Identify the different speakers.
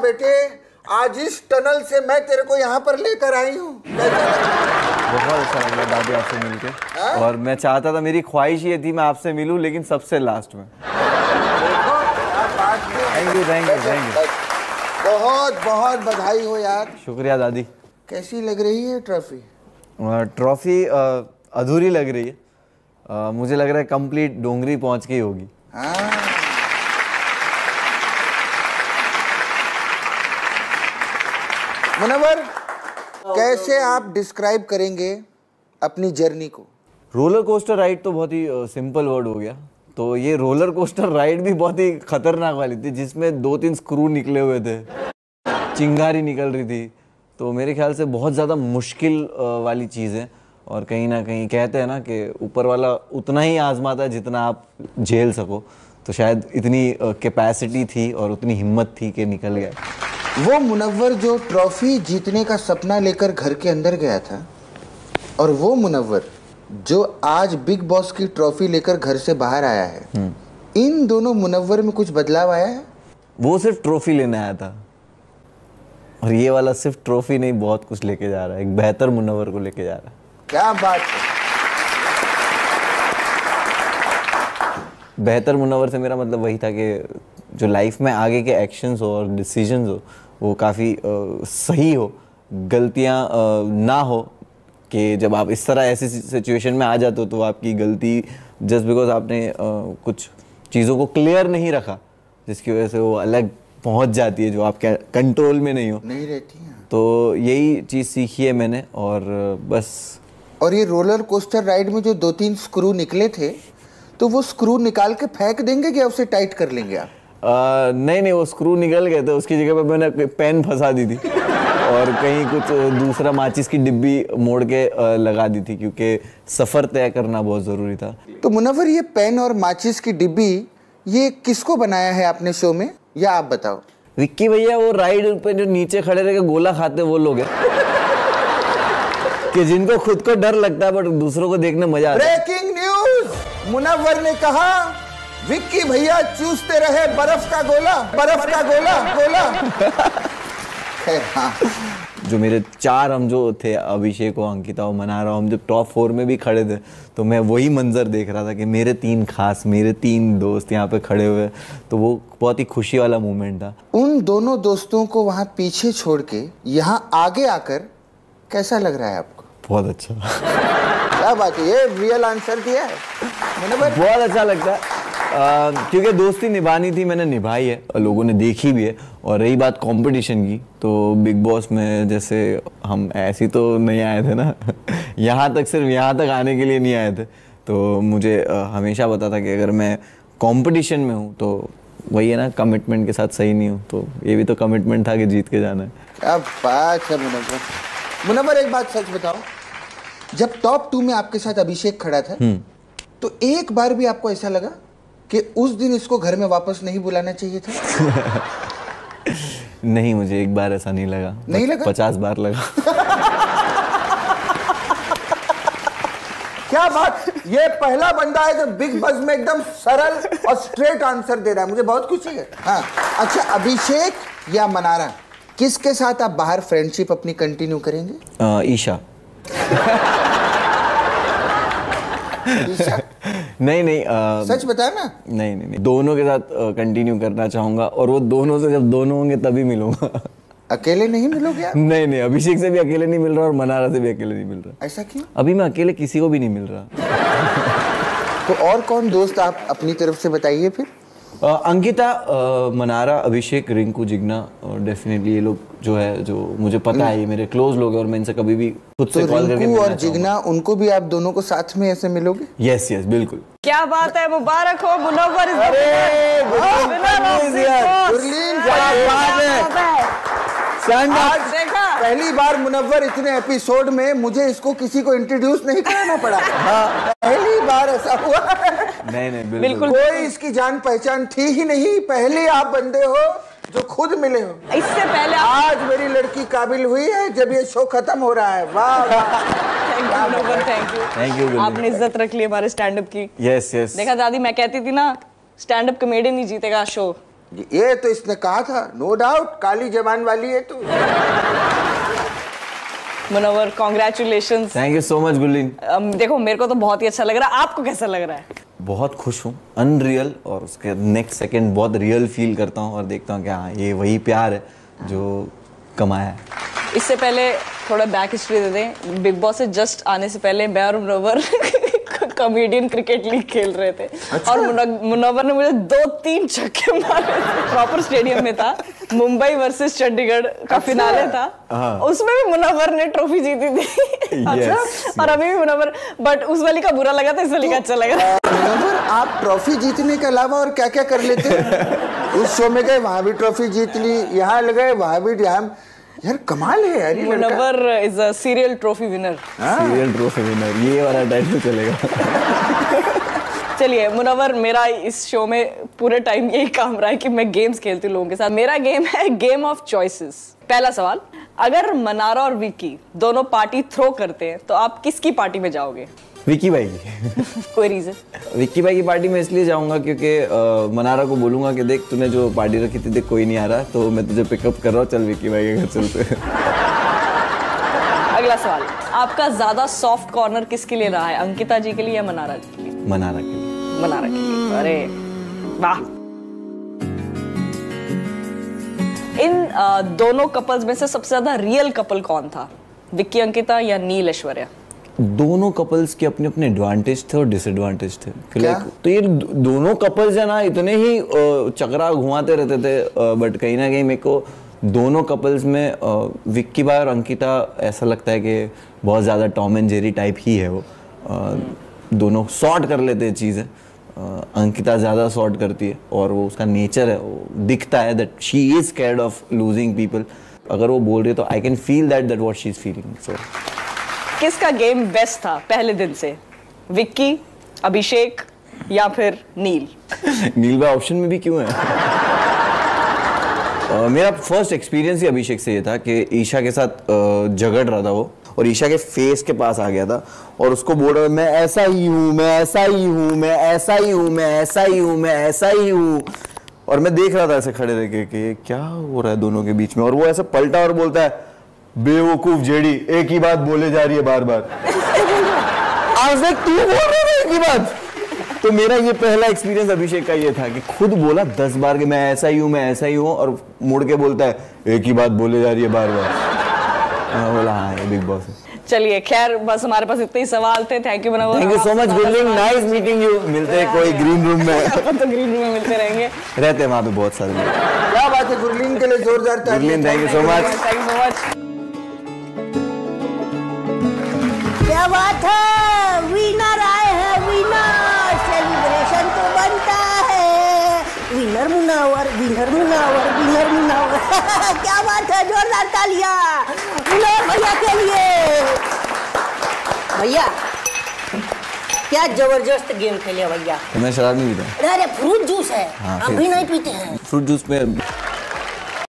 Speaker 1: बेटे, आज इस टनल से मैं तेरे को यहाँ पर लेकर आई हूँ।
Speaker 2: बहुत अच्छा लग रहा दादी आपसे मिलके। और मैं चाहता था, मेरी ख्वाहिश ये थी मैं आपसे मिलूं, लेकिन सबसे लास्ट में। Thank you thank you thank you.
Speaker 1: बहुत बहुत बधाई हो यार।
Speaker 2: शुक्रिया दादी।
Speaker 1: कैसी लग रही है ट्रॉफी?
Speaker 2: ट्रॉफी अधूरी लग रही है। मुझे लग रहा है कंप्लीट डोंगरी पहुंच के ही होगी।
Speaker 1: मुनव्वर, कैसे आप डिस्क्राइब करेंगे अपनी जर्नी को? रोलर
Speaker 2: कोस्टर राइड तो बहुत ही सिंपल वर्ड हो गया। तो ये रोलर कोस्टर राइड भी बहुत ही खतरनाक वाली थी, जिसमें 2-3 स्क्रू निकले हुए थे, चिंगारी निकल रही थी। तो मेरे ख्याल से बहुत ज़्यादा मुश्किल वाली चीज़ है। और कहीं ना कहीं कहते हैं ना कि ऊपर वाला उतना ही आजमाता है जितना आप झेल सको। तो शायद इतनी कैपेसिटी थी और उतनी हिम्मत थी कि निकल गया।
Speaker 1: वो मुनव्वर जो ट्रॉफी जीतने का सपना लेकर घर के अंदर गया था, और वो मुनव्वर जो आज बिग बॉस की ट्रॉफी लेकर घर से बाहर आया है, इन दोनों मुनव्वर में कुछ बदलाव आया है?
Speaker 2: वो सिर्फ ट्रॉफी लेने आया था, और ये वाला सिर्फ ट्रॉफी नहीं, बहुत कुछ लेके जा रहा है। एक बेहतर मुनव्वर को लेके जा रहा है।
Speaker 1: क्या बात है।
Speaker 2: बेहतर मुनव्वर से मेरा मतलब वही था कि जो लाइफ में आगे के एक्शंस हो और डिसीजंस हो वो काफ़ी सही हो, गलतियां ना हो। कि जब आप इस तरह ऐसी सिचुएशन में आ जाते हो तो आपकी गलती जस्ट बिकॉज आपने कुछ चीज़ों को क्लियर नहीं रखा, जिसकी वजह से वो अलग पहुंच जाती है जो आपके कंट्रोल में नहीं
Speaker 1: रहती है।
Speaker 2: तो यही चीज़ सीखी है मैंने, और बस।
Speaker 1: और ये रोलर कोस्टर राइड में जो 2-3 स्क्रू निकले थे, तो वो स्क्रू निकाल के फेंक देंगे क्या उसे टाइट कर लेंगे आप?
Speaker 2: नहीं, वो स्क्रू निकल गए थे। उसकी जगह पे मैंने पेन फंसा दी थी और कहीं कुछ दूसरा माचिस की डिब्बी मोड़ के लगा दी थी, क्योंकि सफ़र तय करना बहुत ज़रूरी था।
Speaker 1: तो मुनव्वर, ये पेन और माचिस की डिब्बी ये किसको बनाया है आपने शो में, या आप बताओ?
Speaker 2: विक्की भैया, वो राइड पे जो नीचे खड़े रह के गोला खाते वो लोग हैं कि जिनको खुद को डर लगता है बट दूसरों को देखने मजा आता है।
Speaker 1: ब्रेकिंग न्यूज, मुनव्वर ने कहा विक्की भैया चूसते रहे बर्फ का गोला, बर्फ का गोला। हाँ।
Speaker 2: जो मेरे 4 हम जो थे, अभिषेक और अंकिता और मनारा, हम जब टॉप 4 में भी खड़े थे तो मैं वही मंजर देख रहा था कि मेरे 3 दोस्त यहाँ पे खड़े हुए। तो वो बहुत ही खुशी वाला मोमेंट था।
Speaker 1: उन दोनों दोस्तों को वहाँ पीछे छोड़ के यहाँ आगे आकर कैसा लग रहा है आपको?
Speaker 2: बहुत अच्छा।
Speaker 1: क्या बात है, ये रियल आंसर दिया है।
Speaker 2: बहुत अच्छा लगता है, क्योंकि दोस्ती निभानी थी, मैंने निभाई है और लोगों ने देखी भी है। और रही बात कंपटीशन की, तो बिग बॉस में जैसे हम ऐसी तो नहीं आए थे ना यहाँ तक, सिर्फ यहाँ तक आने के लिए नहीं आए थे। तो मुझे हमेशा पता था कि अगर मैं कंपटीशन में हूँ तो वही है ना, कमिटमेंट के साथ सही नहीं हूँ। तो ये भी तो कमिटमेंट था कि जीत के जाना है।
Speaker 1: क्या बात है मुनव्वर, एक बात सच बताओ, जब टॉप 2 में आपके साथ अभिषेक खड़ा था तो एक बार भी आपको ऐसा लगा कि उस दिन इसको घर में वापस नहीं बुलाना चाहिए था?
Speaker 2: नहीं, मुझे एक बार ऐसा नहीं लगा।
Speaker 1: नहीं लगा?
Speaker 2: 50 बार लगा।
Speaker 1: क्या बात, ये पहला बंदा है जो बिग बॉस में एकदम सरल और स्ट्रेट आंसर दे रहा है, मुझे बहुत खुशी है। हाँ, अच्छा, अभिषेक या मनारा, किसके साथ आप बाहर फ्रेंडशिप अपनी कंटिन्यू करेंगे?
Speaker 2: ईशा। नहीं,
Speaker 1: सच बता ना।
Speaker 2: नहीं, दोनों के साथ कंटिन्यू करना चाहूंगा, और वो दोनों से जब दोनों होंगे तभी मिलूंगा।
Speaker 1: अकेले नहीं मिलोगे आप?
Speaker 2: नहीं, अभिषेक से भी अकेले नहीं मिल रहा और मनारा से भी अकेले नहीं मिल रहा।
Speaker 1: ऐसा क्यों?
Speaker 2: अभी मैं अकेले किसी को भी नहीं मिल रहा।
Speaker 1: तो और कौन दोस्त आप अपनी तरफ से बताइए फिर।
Speaker 2: अंकिता, मनारा, अभिषेक, रिंकू, जिग्ना, और डेफिनेटली ये लोग जो है, जो मुझे पता है ये मेरे क्लोज लोग हैं और मैं इनसे कभी भी खुद से कॉल करके
Speaker 1: रिंकू और जिग्ना, उनको भी आप दोनों को साथ में ऐसे मिलोगे?
Speaker 2: यस बिल्कुल।
Speaker 3: क्या बात है, मुबारक हो मुनव्वर।
Speaker 1: आज पहली बार मुनव्वर इतने एपिसोड में मुझे इसको किसी को इंट्रोड्यूस नहीं कराना पड़ा। पहली बार ऐसा हुआ।
Speaker 2: नहीं,
Speaker 3: बिल्कुल
Speaker 1: कोई इसकी जान पहचान थी ही नहीं, पहले आप बंदे हो जो खुद मिले हो।
Speaker 3: इससे पहले
Speaker 1: आज मेरी लड़की काबिल हुई है जब ये शो खत्म हो रहा है। वाह,
Speaker 3: थैंक यू। आपने इज्जत रख ली हमारे स्टैंड अप की।
Speaker 2: यस।
Speaker 3: देखा दादी, मैं कहती थी ना, स्टैंड अप कॉमेडियन ही जीतेगा शो,
Speaker 1: ये तो इसने कहा था, नो डाउट काली जबान वाली है तो।
Speaker 3: Munawar congratulation.
Speaker 2: Thank you so much Gurleen.
Speaker 3: देखो मेरे को तो बहुत ही अच्छा लग रहा है, आपको कैसा लग रहा है?
Speaker 2: बहुत खुश हूँ, अनरियल, और उसके नेक्स्ट सेकंड बहुत रियल फील करता हूँ और देखता हूँ कि हाँ ये वही प्यार है जो कमाया है।
Speaker 3: इससे पहले थोड़ा बैक हिस्ट्री दे दें। बिग बॉस से जस्ट आने से पहले मैं और मुनव्वर कॉमेडियन क्रिकेट लीग खेल रहे थे। अच्छा? और मुनव्वर ने मुझे 2-3 छक्के मारे। प्रॉपर स्टेडियम में था, मुंबई वर्सेस चंडीगढ़ का फिनाले था। उसमें भी मुनव्वर ने ट्रॉफी जीती थी। अच्छा? और अभी भी मुनव्वर, बट उस वाली का बुरा लगा था, इस वाली का अच्छा लगा।
Speaker 1: मुनव्वर आप ट्रॉफी जीतने के अलावा और क्या क्या कर लेते? उस शो में गए, वहां भी ट्रॉफी जीत ली, यहाँ लगे वहां भी, यार कमाल है यार।
Speaker 3: Munawar is a serial trophy winner.
Speaker 2: Serial trophy winner, ये वाला टाइटल चलेगा।
Speaker 3: चलिए मुनव्वर, मेरा इस शो में पूरे टाइम यही काम रहा है कि मैं गेम्स खेलती हूँ लोगों के साथ। मेरा गेम है गेम ऑफ चॉइसेस। पहला सवाल, अगर मनारा और विक्की दोनों पार्टी थ्रो करते हैं तो आप किसकी पार्टी में जाओगे?
Speaker 2: विक्की भाई की।
Speaker 3: कोई रीजन?
Speaker 2: विक्की भाई की पार्टी में इसलिए जाऊंगा क्योंकि मनारा को बोलूंगा कि देख तूने जो पार्टी रखी थी, देख कोई नहीं आ रहा, तो मैं तुझे पिकअप कर रहा हूँ, चल विक्की भाई के घर चलते।
Speaker 3: अगला सवाल, आपका ज्यादा सॉफ्ट कॉर्नर किसके लिए रहा है, अंकिता जी के लिए या मनारा के लिए?
Speaker 2: मनारा के लिए।
Speaker 3: मनारा के लिए। अरे वाह। इन दोनों कपल्स में से सबसे ज्यादा रियल कपल कौन था, विक्की अंकिता या नील ऐश्वर्या?
Speaker 2: दोनों कपल्स के अपने अपने एडवांटेज थे और डिसएडवांटेज थे। तो ये दोनों कपल्स है ना, इतने ही चक्रा घुमाते रहते थे, बट कहीं ना कहीं मेरे को दोनों कपल्स में विक्की भाई और अंकिता ऐसा लगता है कि बहुत ज़्यादा टॉम एंड जेरी टाइप ही है वो। दोनों सॉर्ट कर लेते हैं चीज़ें। अंकिता ज़्यादा सॉर्ट करती है और वो उसका नेचर है, वो दिखता है that she is scared of losing people. अगर वो बोल रही है तो I can feel that what she is feeling. So
Speaker 3: किसका गेम बेस्ट था पहले दिन से, विक्की, अभिषेक या फिर नील?
Speaker 2: नील भाई ऑप्शन में भी क्यों है? मेरा फर्स्ट एक्सपीरियंस ही अभिषेक से ये था कि ईशा के साथ झगड़ रहा था वो, और ईशा के फेस के पास आ गया था और उसको बोल रहा मैं ऐसा ही हूँ, मैं ऐसा ही हूँ, मैं ऐसा ही हूँ, मैं ऐसा ही हूँ, मैं ऐसा ही हूँ। और मैं देख रहा था ऐसे खड़े रह के कि क्या हो रहा है दोनों के बीच में। और वो ऐसे पलटा और बोलता है बेवकूफ जेडी, एक ही बात बोले जा रही है बार बार। आज तक तू बोल रहा है एक ही बात। तो मेरा ये पहला एक्सपीरियंस अभिषेक का ये था कि खुद बोला 10 बार कि मैं ऐसा ही हूँ, मैं ऐसा ही हूँ, और मुड़ के बोलता है एक ही बात बोले जा रही है बार बार। बोला हाँ ये बिग बॉस है।
Speaker 3: चलिए खैर, बस हमारे पास इतने ही सवाल थे। Thank you Munawar,
Speaker 2: thank you so much Gurleen, nice meeting you. मिलते हैं कोई ग्रीन रूम में।
Speaker 3: तो ग्रीन रूम में मिलते रहेंगे,
Speaker 2: रहते हैं वहाँ पे बहुत सारे लोग।
Speaker 1: क्या बात है, गुरलीन के लिए जोरदार तालियां।
Speaker 2: Gurleen thank you so much.
Speaker 3: Thank you so much.
Speaker 4: क्या बात है, विनर आए हैं, विनर। सेलिब्रेशन तो बनता है। Winner Munawar, winner Munawar, winner Munawar. क्या बात है, जोरदार तालियां मुनव्वर भैया के लिए। भैया क्या जबरदस्त गेम खेले भैया।
Speaker 2: मैं शराब नहीं पीता।
Speaker 4: अरे फ्रूट जूस है,
Speaker 2: हाँ,
Speaker 4: आप भी नहीं पीते हैं?
Speaker 2: फ्रूट जूस में